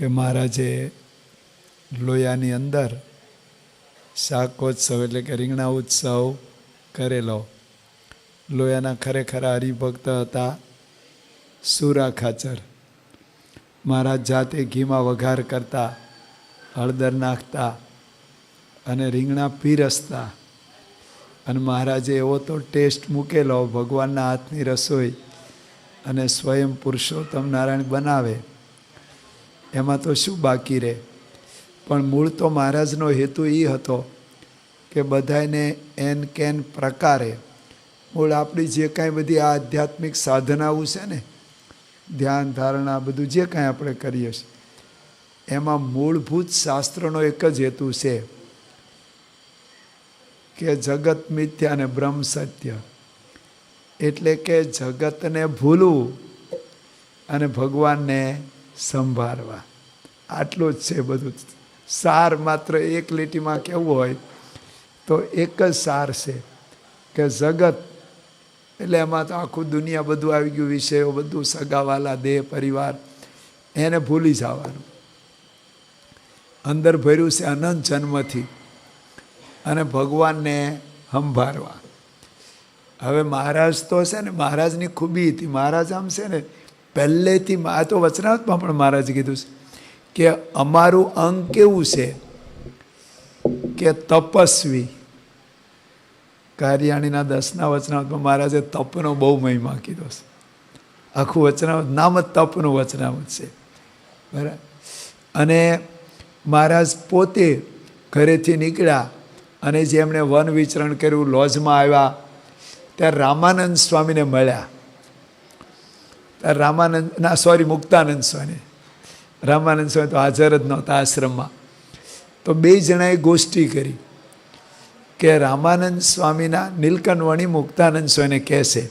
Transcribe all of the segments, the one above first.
કે મહારાજે લોયાની અંદર શાકોત્સવ એટલે કે રીંગણા ઉત્સવ કરેલો. લોયાના ખરેખર હરિભક્ત હતા સુરા ખાચર. મહારાજ જાતે ઘીમાં વઘાર કરતા, હળદર નાખતા અને રીંગણા પીરસતા. અને મહારાજે એવો તો ટેસ્ટ મૂકેલો ભગવાનના હાથની રસોઈ અને સ્વયં પુરુષોત્તમ નારાયણ બનાવે એમાં તો શું બાકી રહે. પણ મૂળ તો મહારાજનો હેતુ એ હતો કે બધાને એન કેન પ્રકારે મૂળ આપણી જે કાંઈ બધી આ આધ્યાત્મિક સાધનાઓ છે ને, ધ્યાન ધારણા બધું જે કાંઈ આપણે કરીએ છીએ એમાં મૂળભૂત શાસ્ત્રનો એક જ હેતુ છે કે જગત મિથ્યા અને બ્રહ્મ સત્ય. એટલે કે જગતને ભૂલવું અને ભગવાનને સંભાળવા. આટલું જ છે બધું. સાર માત્ર એક લીટીમાં કહેવું હોય તો એક જ સાર છે કે જગત એટલે એમાં તો આખું દુનિયા બધું આવી ગયું, વિષયો બધું, સગાવાલા, દેહ, પરિવાર, એને ભૂલી જવાનું. અંદર ભર્યું છે અનંત જન્મથી અને ભગવાનને સંભાળવા. હવે મહારાજ તો છે ને, મહારાજની ખૂબી હતી. મહારાજ આમ છે ને પહેલેથી, આ તો વચનાવતમાં પણ મહારાજે કીધું છે કે અમારું અંગ કેવું છે કે તપસ્વી. કાર્યાણીના 10ના વચનાવતમાં મહારાજે તપનો બહુ મહિમા કીધો છે. આખું વચનાવત નામ જ તપનું વચનાવત છે, બરાબર. અને મહારાજ પોતે ઘરેથી નીકળ્યા અને જે એમણે વન વિચરણ કર્યું, લોજમાં આવ્યા ત્યારે રામાનંદ સ્વામીને મળ્યા. ત્યારે મુક્તાનંદ સ્વામી. રામાનંદ સ્વામી તો હાજર જ નહોતા આશ્રમમાં. તો બે જણાએ ગોષ્ઠી કરી કે રામાનંદ સ્વામીના નીલકંઠ મુક્તાનંદ સ્વામીને કહે છે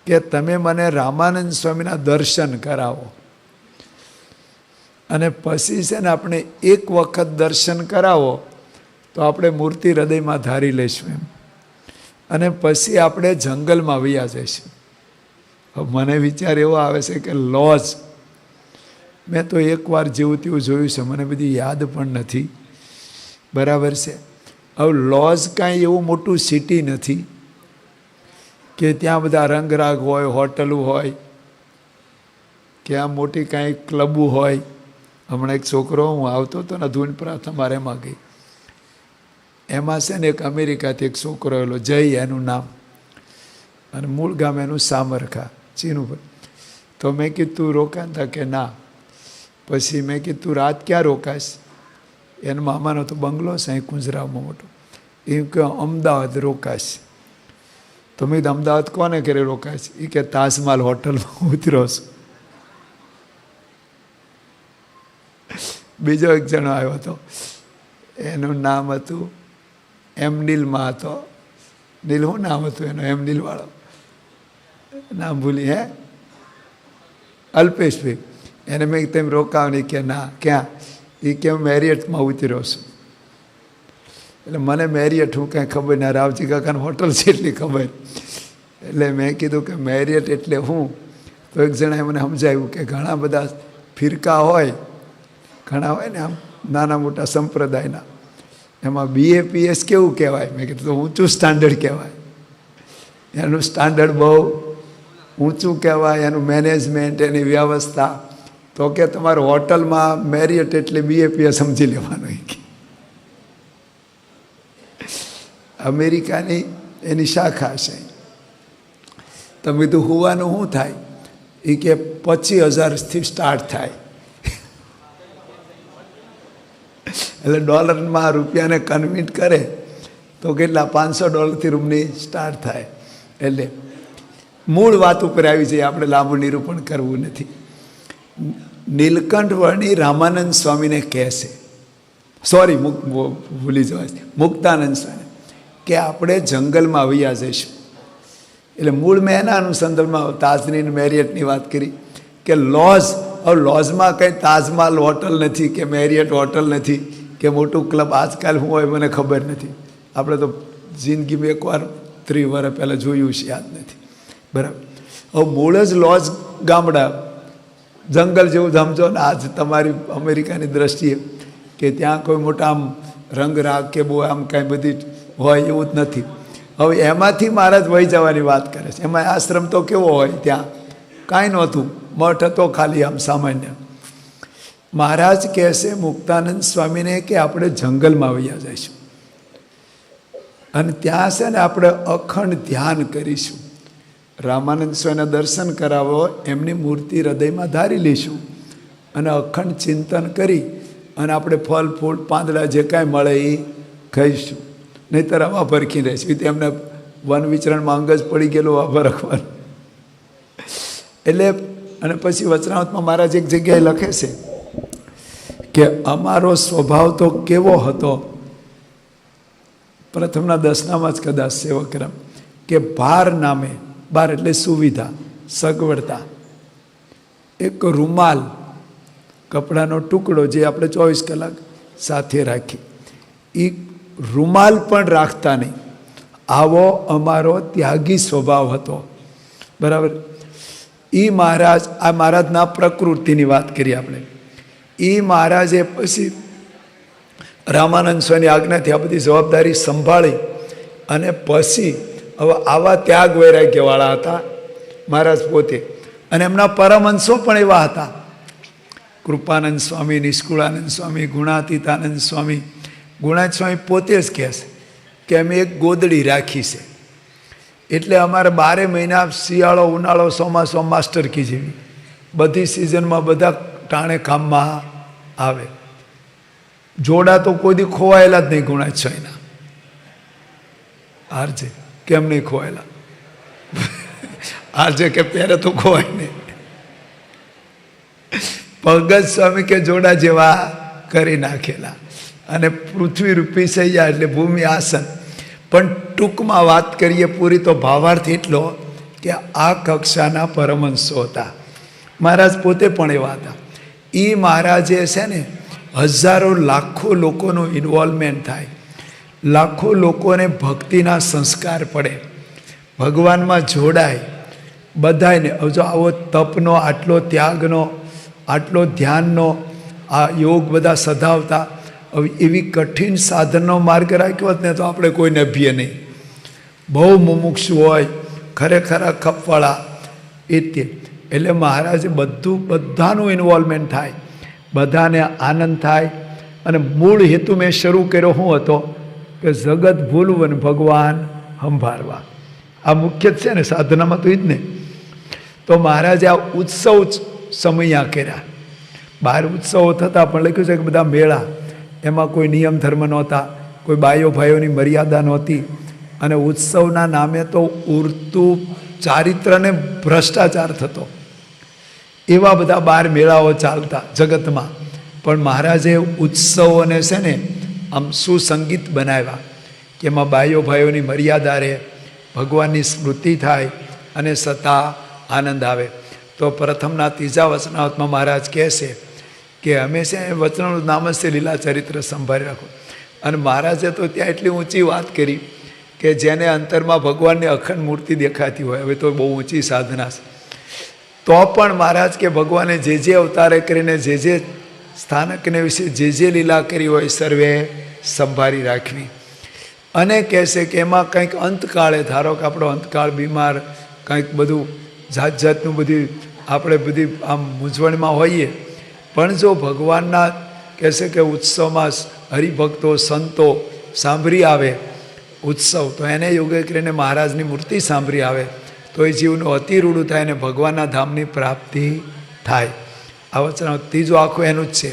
કે તમે મને રામાનંદ સ્વામીના દર્શન કરાવો અને પછી છે ને આપણે એક વખત દર્શન કરાવો તો આપણે મૂર્તિ હૃદયમાં ધારી લઈશું એમ, અને પછી આપણે જંગલમાં વયા જઈશું. મને વિચાર એવો આવે છે કે લોજ મેં તો એકવાર જેવું તેવું જોયું છે, મને બધી યાદ પણ નથી, બરાબર છે. હવે લોજ કાંઈ એવું મોટું સિટી નથી કે ત્યાં બધા રંગરાગ હોય, હોટલું હોય, કે આ મોટી કાંઈ ક્લબો હોય. હમણાં એક છોકરો, હું આવતો હતો ને ધૂન પ્રાર્થના મારે એમાં ગઈ, એમાં છે ને એક અમેરિકાથી એક છોકરો એલો જય એનું નામ, અને મૂળ ગામ એનું સામરખા ચીનું. તો મેં કીધું તું રોકાતા કે ના. પછી મેં કીધું તું રાત ક્યાં રોકાશ? એના મામાનો તો બંગલો છે અહીં કુંજરામાં મોટો. એમ કે અમદાવાદ રોકાશ. તો મેં કીધું અમદાવાદ કોને ઘરે રોકાશ? એ કે તાજમહાલ હોટલમાં ઉતર્યો છું. બીજો એક જણો આવ્યો હતો, એનું નામ હતું એમ નીલમાં હતો. નીલ શું નામ હતું એનું? એમ નીલવાળો નામ ભૂલી. અલ્પેશભાઈ. એને મેં તેમ રોકાવાની કે ના. ક્યાં? એ કે હું મેરિયટમાં ઉતર્યો છું. એટલે મને મેરિયટ હું કાંઈ ખબર ના, રાવજી કાકાની હોટલ છે એટલી ખબર. એટલે મેં કીધું કે મેરિયટ એટલે હું? તો એક જણાએ મને સમજાવ્યું કે ઘણા બધા ફિરકા હોય, ઘણા હોય ને આમ નાના મોટા સંપ્રદાયના, એમાં BAPS કેવું કહેવાય? મેં કીધું તો ઊંચું સ્ટાન્ડર્ડ કહેવાય. એનું સ્ટાન્ડર્ડ બહુ ઊંચું કહેવાય, એનું મેનેજમેન્ટ, એની વ્યવસ્થા. તો કે તમારે હોટલમાં મેરિયટ એટલે BAPS સમજી લેવાનું. અમેરિકાની એની શાખા છે. તમે કીધું હોવાનું શું થાય? એ કે 25,000થી સ્ટાર્ટ થાય. એટલે ડોલરમાં રૂપિયાને કન્વર્ટ કરે તો કેટલા? $500થી રૂમની સ્ટાર્ટ થાય. એટલે મૂળ વાત ઉપર આવી જાય, આપણે લાંબુ નિરૂપણ કરવું નથી. નીલકંઠ વર્ણી રામાનંદ સ્વામીને કહે છે, ભૂલી જવાય, મુક્તાનંદ સ્વામી, કે આપણે જંગલમાં વયા જઈશું. એટલે મૂળ મેં એના અનુસંધાનમાં તાજની મેરિયટની વાત કરી કે લોજ. હવે લોજમાં કંઈ તાજમહાલ હોટલ નથી કે મેરિયટ હોટલ નથી કે મોટું ક્લબ આજકાલ શું હોય મને ખબર નથી. આપણે તો જિંદગીમાં એકવાર 30 વર્ષ પહેલાં જોયું છે, યાદ નથી, બરાબર. હવે મૂળ જ લોજ ગામડા જંગલ જેવું સમજો ને આજ તમારી અમેરિકાની દ્રષ્ટિએ કે ત્યાં કોઈ મોટા આમ રંગરાગ કે બહુ આમ કાંઈ બધી હોય એવું જ નથી. હવે એમાંથી મહારાજ વહી જવાની વાત કરે છે. એમાં આશ્રમ તો કેવો હોય, ત્યાં કાંઈ નહોતું, મઠ હતો ખાલી આમ સામાન્ય. મહારાજ કહેશે મુક્તાનંદ સ્વામીને કે આપણે જંગલમાં વયા જઈશું અને ત્યાં છે ને આપણે અખંડ ધ્યાન કરીશું. રામાનંદ સ્વામીના દર્શન કરાવો, એમની મૂર્તિ હૃદયમાં ધારી લઈશું અને અખંડ ચિંતન કરી અને આપણે ફળ ફૂલ પાંદડા જે કાંઈ મળે એ ખાઈશું. નહીંતર હવા ભરખી રહીશું. તેમને વન વિચરણમાં અંગ જ પડી ગયેલું હવા રખવાનું. એટલે અને પછી વચનામૃતમાં મહારાજ એક જગ્યાએ લખે છે કે અમારો સ્વભાવ તો કેવો હતો, પ્રથમના દસનામાં જ કદાચ સેવકરામ, કે ભાર નામે, બાર એટલે સુવિધા, સગવડતા, એક રૂમાલ કપડાનો ટુકડો જે આપણે 24 કલાક સાથે રાખી, એ રૂમાલ પણ રાખતા નહીં. આવો અમારો ત્યાગી સ્વભાવ હતો. બરાબર. એ મહારાજ, આ મહારાજના પ્રકૃતિની વાત કરીએ આપણે. એ મહારાજે પછી રામાનંદ સ્વામીની આજ્ઞાથી આ બધી જવાબદારી સંભાળી અને પછી હવે આવા ત્યાગ વૈરાગ્યવાળા હતા મહારાજ પોતે. અને એમના પરમહંસો પણ એવા હતા. કૃપાનંદ સ્વામી, નિષ્કુળાનંદ સ્વામી, ગુણાતીતાનંદ સ્વામી. ગુણાતીત સ્વામી પોતે જ કહે છે કે અમે એક ગોદડી રાખી છે, એટલે અમારે 12 મહિના શિયાળો, ઉનાળો, ચોમાસો માસ્ટર કી જેવી બધી સિઝનમાં બધા ટાણે કામમાં આવે. જોડા તો કોઈ દી ખોવાયેલા જ નહીં ગુણાતીત સ્વામીના. આરજે કેમ નહીં ખોવાયેલા? આરજે કે પહેરે તો ખોવાય નહીં. ભગત સ્વામી કે જોડા જેવા કરી નાખેલા. અને પૃથ્વી રૂપી સૈયા એટલે ભૂમિ આસન. પણ ટૂંકમાં વાત કરીએ પૂરી તો ભાવાર્થ એટલો કે આ કક્ષાના પરમહંસો હતા. મહારાજ પોતે પણ એવા હતા. એ મહારાજે છે ને હજારો લાખો લોકોનું ઇન્વોલ્વમેન્ટ થાય, લાખો લોકોને ભક્તિના સંસ્કાર પડે, ભગવાનમાં જોડાય બધાને. જો આવો તપનો, આટલો ત્યાગનો, આટલો ધ્યાનનો આ યોગ બધા સધાવતા, હવે એવી કઠિન સાધનનો માર્ગ રાખ્યો હોત ને તો આપણે કોઈને અભીએ નહીં. બહુ મુમુક્ષુ હોય, ખરેખર ખપવાળા એ તે. એટલે મહારાજે બધાનું ઇન્વોલ્વમેન્ટ થાય, બધાને આનંદ થાય. અને મૂળ હેતુ મેં શરૂ કર્યો શું હતો કે જગત ભૂલવું અને ભગવાન સંભાળવા. આ મુખ્ય જ છે ને સાધનામાં તો એ જ ને. તો મહારાજે આ ઉત્સવ સમયા કર્યા. 12 ઉત્સવો થતા પણ લખ્યું છે કે બધા મેળા, એમાં કોઈ નિયમ ધર્મ નહોતા, કોઈ બાયો ભાઈઓની મર્યાદા નહોતી. અને ઉત્સવના નામે તો ઉડતું ચારિત્રને ભ્રષ્ટાચાર થતો. એવા બધા 12 મેળાઓ ચાલતા જગતમાં. પણ મહારાજે ઉત્સવોને છે ને આમ સુસંગીત બનાવ્યા કે એમાં બાયો ભાઈઓની મર્યાદા રહે, ભગવાનની સ્મૃતિ થાય અને સતા આનંદ આવે. તો પ્રથમના 3જા વચનામૃતમાં મહારાજ કહેશે કે હંમેશા વચનાનું નામ જ છે લીલા ચરિત્ર સંભાળી રાખો. અને મહારાજે તો ત્યાં એટલી ઊંચી વાત કરી કે જેને અંતરમાં ભગવાનની અખંડ મૂર્તિ દેખાતી હોય, હવે તો બહુ ઊંચી સાધના છે, તો પણ મહારાજ કે ભગવાને જે અવતારે કરીને જે સ્થાનકને વિશે જે લીલા કરી હોય સર્વે સંભાળી રાખવી. અને કહેશે કે એમાં કંઈક અંતકાળે, ધારો કે આપણો અંતકાળ બીમાર, કંઈક બધું જાત જાતનું બધી આપણે બધી આમ મૂંઝવણમાં હોઈએ, પણ જો ભગવાનના કહેશે કે ઉત્સવમાં હરિભક્તો સંતો સાંભળી આવે ઉત્સવ, તો એને યોગે કરીને મહારાજની મૂર્તિ સાંભળી આવે તો એ જીવનું અતિ રૂડું થાય અને ભગવાનના ધામની પ્રાપ્તિ થાય. આ વચન 3જો આખું એનું જ છે.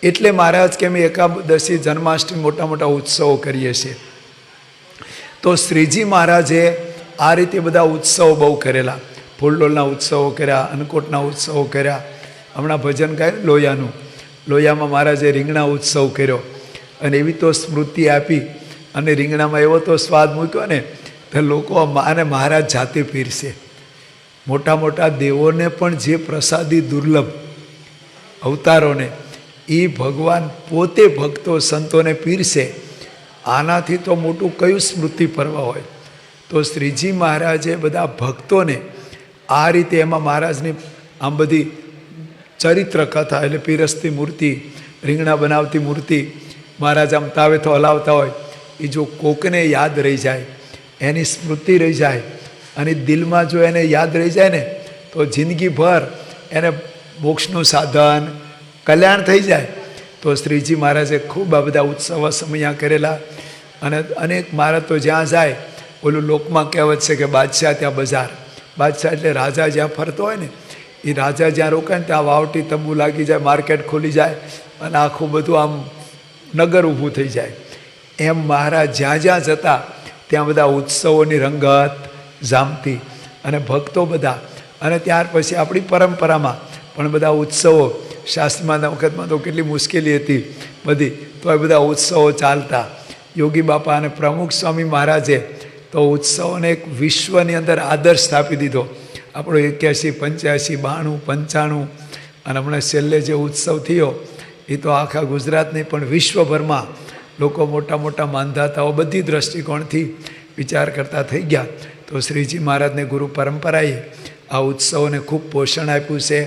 એટલે મહારાજ કે અમે એકાદશી, જન્માષ્ટમી મોટા મોટા ઉત્સવો કરીએ છીએ. તો શ્રીજી મહારાજે આ રીતે બધા ઉત્સવો બહુ કરેલા. ફૂલડોલના ઉત્સવો કર્યા, અન્નકોટના ઉત્સવો કર્યા. હમણાં ભજન ગાય લોયાનું, લોયામાં મહારાજે રીંગણા ઉત્સવ કર્યો અને એવી તો સ્મૃતિ આપી. અને રીંગણામાં એવો તો સ્વાદ મૂક્યો ને તો લોકો અને મહારાજ જાતે પીરસે. મોટા મોટા દેવોને પણ જે પ્રસાદી દુર્લભ અવતારોને એ ભગવાન પોતે ભક્તો સંતોને પીરસે. આનાથી તો મોટું કયું સ્મૃતિ પર્વ હોય. તો શ્રીજી મહારાજે બધા ભક્તોને આ રીતે, એમાં મહારાજની આમ બધી ચરિત્ર કથા એટલે પીરસતી મૂર્તિ, રીંગણા બનાવતી મૂર્તિ, મહારાજ આમ તાવેથો હલાવતા હોય, એ જો કોકને યાદ રહી જાય, એની સ્મૃતિ રહી જાય અને દિલમાં જો એને યાદ રહી જાય ને તો જિંદગીભર એને મોક્ષનું સાધન, કલ્યાણ થઈ જાય. તો શ્રીજી મહારાજે ખૂબ આ બધા ઉત્સવ સમયા કરેલા. અને અનેક મહારાજ તો જ્યાં જાય, ઓલું લોકમાં કહેવત છે કે બાદશાહ ત્યાં બજાર. બાદશાહ એટલે રાજા જ્યાં ફરતો હોય ને, એ રાજા જ્યાં રોકાય ને ત્યાં વાવટી તંબુ લાગી જાય, માર્કેટ ખુલી જાય અને આખું બધું આમ નગર ઊભું થઈ જાય. એમ મહારાજ જ્યાં જ્યાં જતા ત્યાં બધા ઉત્સવોની રંગત જામતી અને ભક્તો બધા. અને ત્યાર પછી આપણી પરંપરામાં પણ બધા ઉત્સવો, શાસ્ત્રીમાંના વખતમાં તો કેટલી મુશ્કેલી હતી બધી, તો એ બધા ઉત્સવો ચાલતા. યોગી બાપા અને પ્રમુખ સ્વામી મહારાજે તો ઉત્સવોને એક વિશ્વની અંદર આદર્શ સ્થાપી દીધો. આપણો 81, 85, 92, 95 અને હમણાં છેલ્લે જે ઉત્સવ થયો એ તો આખા ગુજરાતની પણ વિશ્વભરમાં લોકો મોટા મોટા માંધાતાઓ બધી દૃષ્ટિકોણથી વિચાર કરતા થઈ ગયા. તો શ્રીજી મહારાજને ગુરુ પરંપરાએ આ ઉત્સવોને ખૂબ પોષણ આપ્યું છે.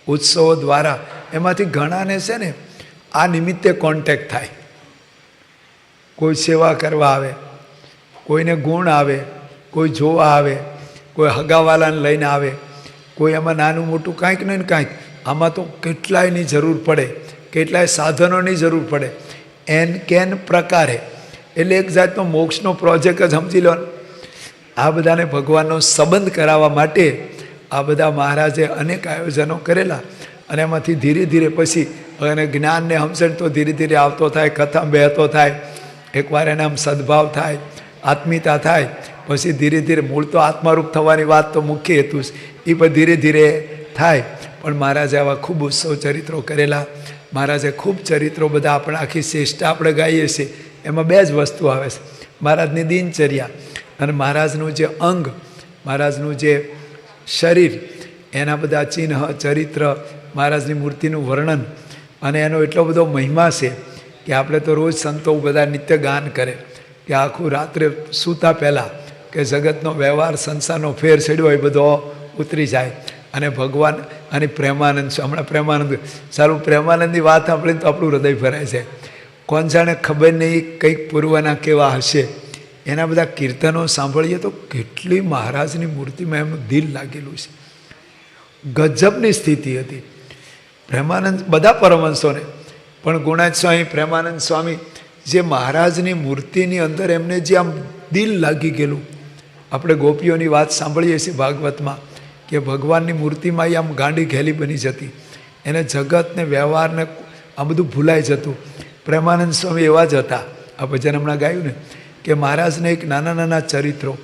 ઉત્સવો દ્વારા એમાંથી ઘણાને છે ને આ નિમિત્તે કોન્ટેક્ટ થાય. કોઈ સેવા કરવા આવે, કોઈને ગુણ આવે, કોઈ જોવા આવે, કોઈ હગાવાલાને લઈને આવે, કોઈ એમાં નાનું મોટું કાંઈક નહીં ને કાંઈક. આમાં તો કેટલાયની જરૂર પડે, કેટલાય સાધનોની જરૂર પડે. એન કેન પ્રકારે એટલે એક જાતનો મોક્ષનો પ્રોજેક્ટ જ સમજી લો. આ બધાને ભગવાનનો સંબંધ કરાવવા માટે આ બધા મહારાજે અનેક આયોજનો કરેલા. અને એમાંથી ધીરે ધીરે પછી અને જ્ઞાનને સમજણ તો ધીરે ધીરે આવતો થાય, કથા બહેતો થાય, એકવાર એને આમ સદભાવ થાય, આત્મીયતા થાય, પછી ધીરે ધીરે મૂળ તો આત્મારૂપ થવાની વાત તો મુખ્ય હેતુ છે, એ પણ ધીરે ધીરે થાય. પણ મહારાજે આવા ખૂબ ઉત્સવ ચરિત્રો કરેલા. મહારાજે ખૂબ ચરિત્રો બધા આપણે આખી શ્રેષ્ઠ આપણે ગાઈએ છીએ એમાં બે જ વસ્તુ આવે છે, મહારાજની દિનચર્યા અને મહારાજનું જે અંગ, મહારાજનું જે શરીર, એના બધા ચિહ્ન, ચરિત્ર, મહારાજની મૂર્તિનું વર્ણન. અને એનો એટલો બધો મહિમા છે કે આપણે તો રોજ સંતો બધા નિત્ય ગાન કરે કે આખું રાત્રે સૂતા પહેલાં કે જગતનો વ્યવહાર, સંસારનો ફેર છેડ્યો એ બધો ઉતરી જાય. અને ભગવાન અને પ્રેમાનંદ, હમણાં પ્રેમાનંદ, સારું પ્રેમાનંદની વાત સાંભળીને તો આપણું હૃદય ભરાય છે. કોણ જાણે ખબર નહીં કંઈક પૂર્વના કેવા હશે. એના બધા કીર્તનો સાંભળીએ તો કેટલી મહારાજની મૂર્તિમાં એમનું દિલ લાગેલું છે. ગજબની સ્થિતિ હતી પ્રેમાનંદ, બધા પરમહંસોને, પણ ગુણાજ સ્વામી, પ્રેમાનંદ સ્વામી, જે મહારાજની મૂર્તિની અંદર એમને જે આમ દિલ લાગી ગયેલું. આપણે ગોપીઓની વાત સાંભળીએ છીએ ભાગવતમાં કે ભગવાનની મૂર્તિમાં એ આમ ગાંડી ઘેલી બની જતી, એને જગતને, વ્યવહારને આ બધું ભૂલાઈ જતું. પ્રેમાનંદ સ્વામી એવા જ હતા. આ ભજન હમણાં ગાયું ને કે મહારાજને એક નાના નાના ચરિત્રો,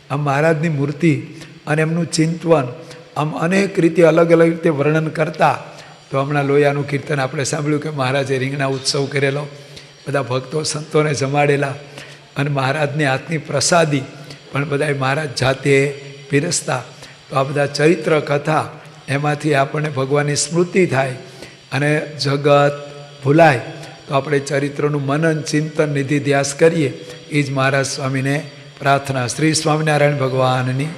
આમ મહારાજની મૂર્તિ અને એમનું ચિંતવન આમ અનેક રીતે અલગ અલગ રીતે વર્ણન કરતા. તો હમણાં લોયાનું કીર્તન આપણે સાંભળ્યું કે મહારાજે રીંગણા ઉત્સવ કરેલો, બધા ભક્તો સંતોને જમાડેલા અને મહારાજની હાથની પ્રસાદી પણ બધા મહારાજ જાતે પીરસતા. તો આ બધા ચરિત્ર કથા, એમાંથી આપણને ભગવાનની સ્મૃતિ થાય અને જગત ભૂલાય. તો આપણે ચરિત્રનું મનન, ચિંતન, નિધિધ્યાસ કરીએ. એ જ મહારાજ સ્વામીને પ્રાર્થના. શ્રી સ્વામિનારાયણ ભગવાનની